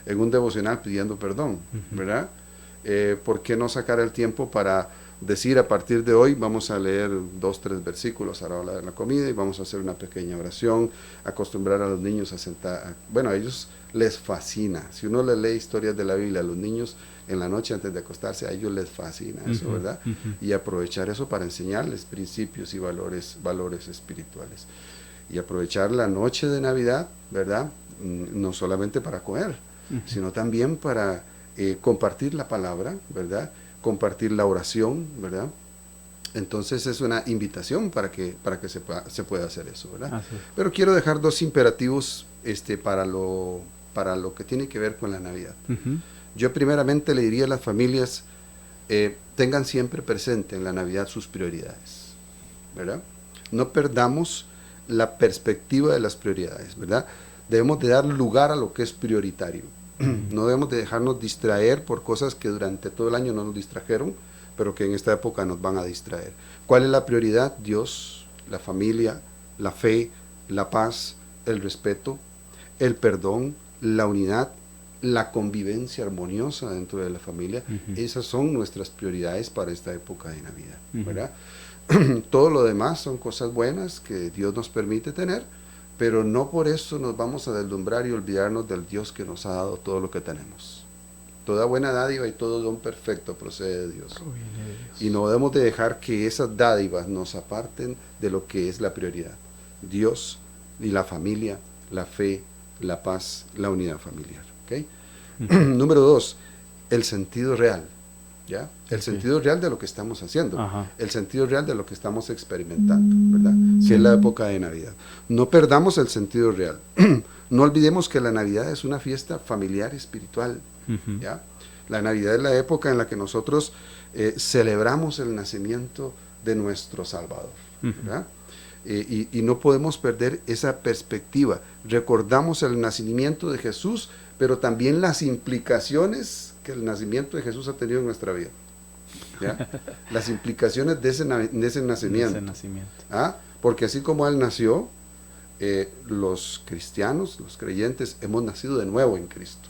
en un devocional pidiendo perdón, ¿verdad? ¿Por qué no sacar el tiempo para decir, a partir de hoy vamos a leer 2-3 versículos a la hora de la comida y vamos a hacer una pequeña oración, acostumbrar a los niños a sentar, bueno, a ellos les fascina, si uno le lee historias de la Biblia a los niños en la noche antes de acostarse, a ellos les fascina eso, ¿verdad? Y aprovechar eso para enseñarles principios y valores espirituales, y aprovechar la noche de Navidad, ¿verdad? No solamente para comer, sino también para compartir la palabra, ¿verdad? Compartir la oración, ¿verdad? Entonces es una invitación para que se pueda hacer eso, ¿verdad? Pero quiero dejar 2 imperativos para lo que tiene que ver con la Navidad. Yo primeramente le diría a las familias, tengan siempre presente en la Navidad sus prioridades, ¿verdad? No perdamos la perspectiva de las prioridades, ¿verdad? Debemos de dar lugar a lo que es prioritario. No debemos de dejarnos distraer por cosas que durante todo el año no nos distrajeron, pero que en esta época nos van a distraer. ¿Cuál es la prioridad? Dios, la familia, la fe, la paz, el respeto, el perdón, la unidad la convivencia armoniosa dentro de la familia. Esas son nuestras prioridades para esta época de Navidad, ¿verdad? Todo lo demás son cosas buenas que Dios nos permite tener, pero no por eso nos vamos a deslumbrar y olvidarnos del Dios que nos ha dado todo lo que tenemos. Toda buena dádiva y todo don perfecto procede de Dios. Y no debemos de dejar que esas dádivas nos aparten de lo que es la prioridad. Dios y la familia, la fe, la paz, la unidad familiar. ¿Okay? Número 2, el sentido real. ¿Ya? El sentido real de lo que estamos haciendo, el sentido real de lo que estamos experimentando, ¿verdad? Que es la época de Navidad. No perdamos el sentido real. No olvidemos que la Navidad es una fiesta familiar espiritual. ¿Ya? La Navidad es la época en la que nosotros celebramos el nacimiento de nuestro Salvador, ¿verdad? Y no podemos perder esa perspectiva. Recordamos el nacimiento de Jesús, pero también las implicaciones que el nacimiento de Jesús ha tenido en nuestra vida. ¿Ya? Las implicaciones de ese nacimiento. ¿Ah? Porque así como Él nació, los cristianos, los creyentes, hemos nacido de nuevo en Cristo.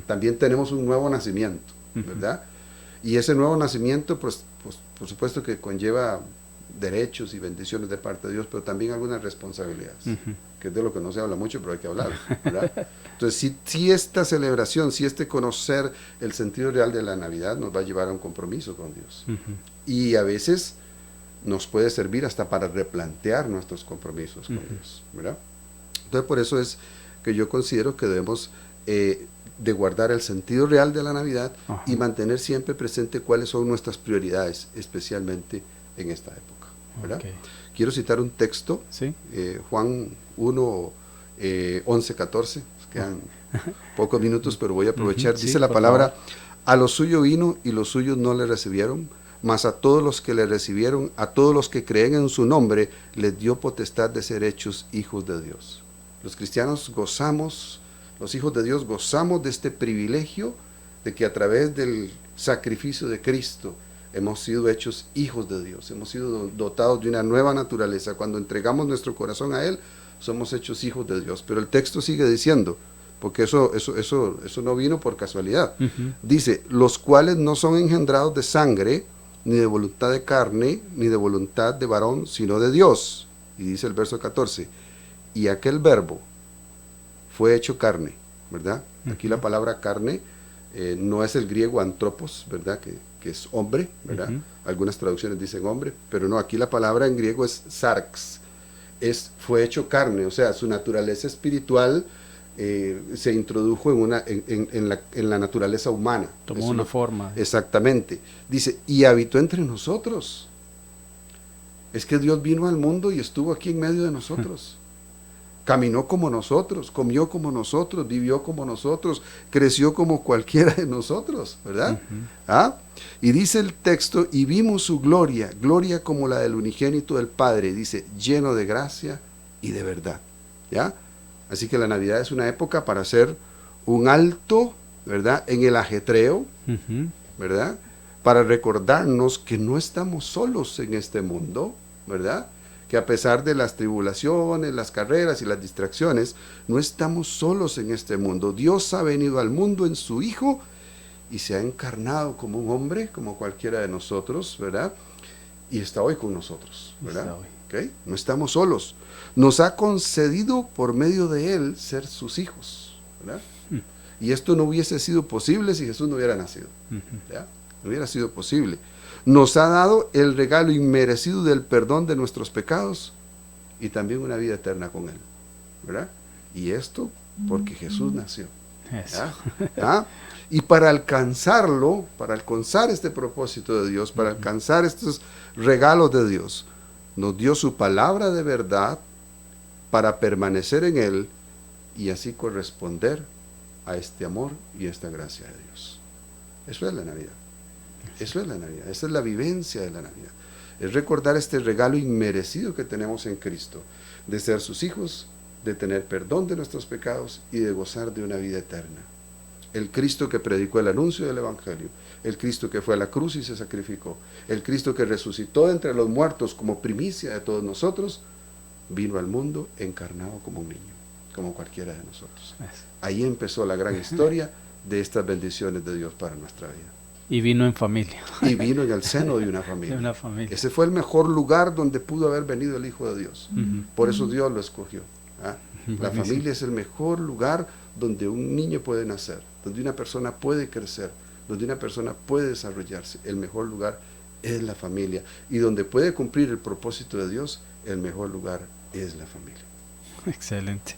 También tenemos un nuevo nacimiento, ¿verdad? Y ese nuevo nacimiento, pues, por supuesto que conlleva derechos y bendiciones de parte de Dios, pero también algunas responsabilidades, que es de lo que no se habla mucho, pero hay que hablar, ¿verdad? Entonces, si esta celebración, si este conocer el sentido real de la Navidad nos va a llevar a un compromiso con Dios. Y a veces nos puede servir hasta para replantear nuestros compromisos con Dios, ¿verdad? Entonces, por eso es que yo considero que debemos de guardar el sentido real de la Navidad y mantener siempre presente cuáles son nuestras prioridades, especialmente en esta época, ¿verdad? Quiero citar un texto, Juan 1, 11, 14, quedan pocos minutos, pero voy a aprovechar. Dice la palabra: a lo suyo vino y los suyos no le recibieron, mas a todos los que le recibieron, a todos los que creen en su nombre, les dio potestad de ser hechos hijos de Dios. Los cristianos gozamos, los hijos de Dios gozamos de este privilegio de que a través del sacrificio de Cristo hemos sido hechos hijos de Dios, hemos sido dotados de una nueva naturaleza. Cuando entregamos nuestro corazón a Él, somos hechos hijos de Dios. Pero el texto sigue diciendo, porque eso no vino por casualidad. Dice: los cuales no son engendrados de sangre, ni de voluntad de carne, ni de voluntad de varón, sino de Dios. Y dice el verso 14: y aquel verbo fue hecho carne, ¿verdad? Aquí la palabra carne no es el griego antropos, ¿verdad? Que es hombre, ¿verdad? Algunas traducciones dicen hombre, pero no, aquí la palabra en griego es sarx, fue hecho carne, o sea, su naturaleza espiritual se introdujo en la naturaleza humana. Tomó una forma. Exactamente. Dice, y habitó entre nosotros. Es que Dios vino al mundo y estuvo aquí en medio de nosotros. Caminó como nosotros, comió como nosotros, vivió como nosotros, creció como cualquiera de nosotros, ¿verdad? Y dice el texto: y vimos su gloria, gloria como la del unigénito del Padre, dice, lleno de gracia y de verdad, ¿ya? Así que la Navidad es una época para hacer un alto, ¿verdad?, en el ajetreo, ¿verdad?, para recordarnos que no estamos solos en este mundo, ¿verdad?, que a pesar de las tribulaciones, las carreras y las distracciones, no estamos solos en este mundo. Dios ha venido al mundo en su Hijo y se ha encarnado como un hombre, como cualquiera de nosotros, ¿verdad? Y está hoy con nosotros, ¿verdad? ¿Okay? No estamos solos. Nos ha concedido por medio de Él ser sus hijos, ¿verdad? Y esto no hubiese sido posible si Jesús no hubiera nacido, ¿ya? No hubiera sido posible. Nos ha dado el regalo inmerecido del perdón de nuestros pecados y también una vida eterna con Él, ¿verdad? Y esto porque Jesús nació. Y para alcanzarlo, para alcanzar este propósito de Dios, para alcanzar estos regalos de Dios, nos dio su palabra de verdad para permanecer en Él y así corresponder a este amor y esta gracia de Dios. Eso es la Navidad. Eso es la Navidad, esa es la vivencia de la Navidad. Es recordar este regalo inmerecido que tenemos en Cristo, de ser sus hijos, de tener perdón de nuestros pecados y de gozar de una vida eterna. El Cristo que predicó el anuncio del Evangelio, el Cristo que fue a la cruz y se sacrificó, el Cristo que resucitó entre los muertos como primicia de todos nosotros, vino al mundo encarnado como un niño, como cualquiera de nosotros. Ahí empezó la gran historia de estas bendiciones de Dios para nuestra vida. Y vino en familia. Y vino en el seno de una familia. De una familia. Ese fue el mejor lugar donde pudo haber venido el Hijo de Dios. Por eso Dios lo escogió. ¿Ah? La familia es el mejor lugar donde un niño puede nacer, donde una persona puede crecer, donde una persona puede desarrollarse. El mejor lugar es la familia. Y donde puede cumplir el propósito de Dios, el mejor lugar es la familia. Excelente.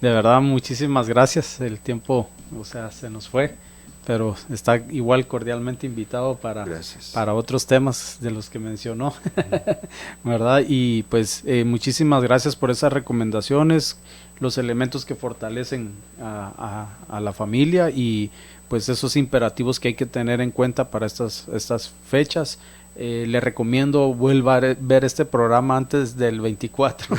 De verdad, muchísimas gracias. El tiempo, se nos fue, pero está igual cordialmente invitado para otros temas de los que mencionó, ¿verdad? Y pues muchísimas gracias por esas recomendaciones, los elementos que fortalecen a la familia y pues esos imperativos que hay que tener en cuenta para estas fechas. Le recomiendo vuelva a ver este programa antes del 24.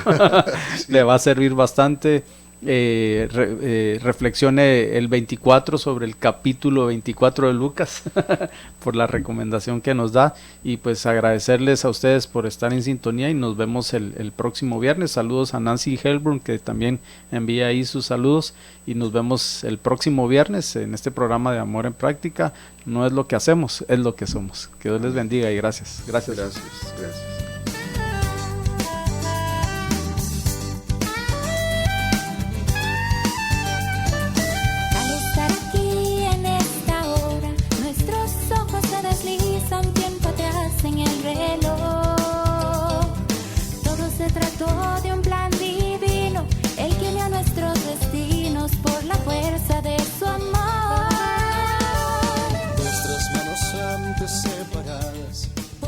Sí. Le va a servir bastante. Reflexione el 24 sobre el capítulo 24 de Lucas por la recomendación que nos da y pues agradecerles a ustedes por estar en sintonía y nos vemos el próximo viernes. Saludos a Nancy Helbrun, que también envía ahí sus saludos, y nos vemos el próximo viernes en este programa de Amor en Práctica. No es lo que hacemos, es lo que somos. Que Dios les bendiga y gracias. Gracias. Todo de un plan divino, el que unió nuestros destinos por la fuerza de su amor. Nuestras manos antes separadas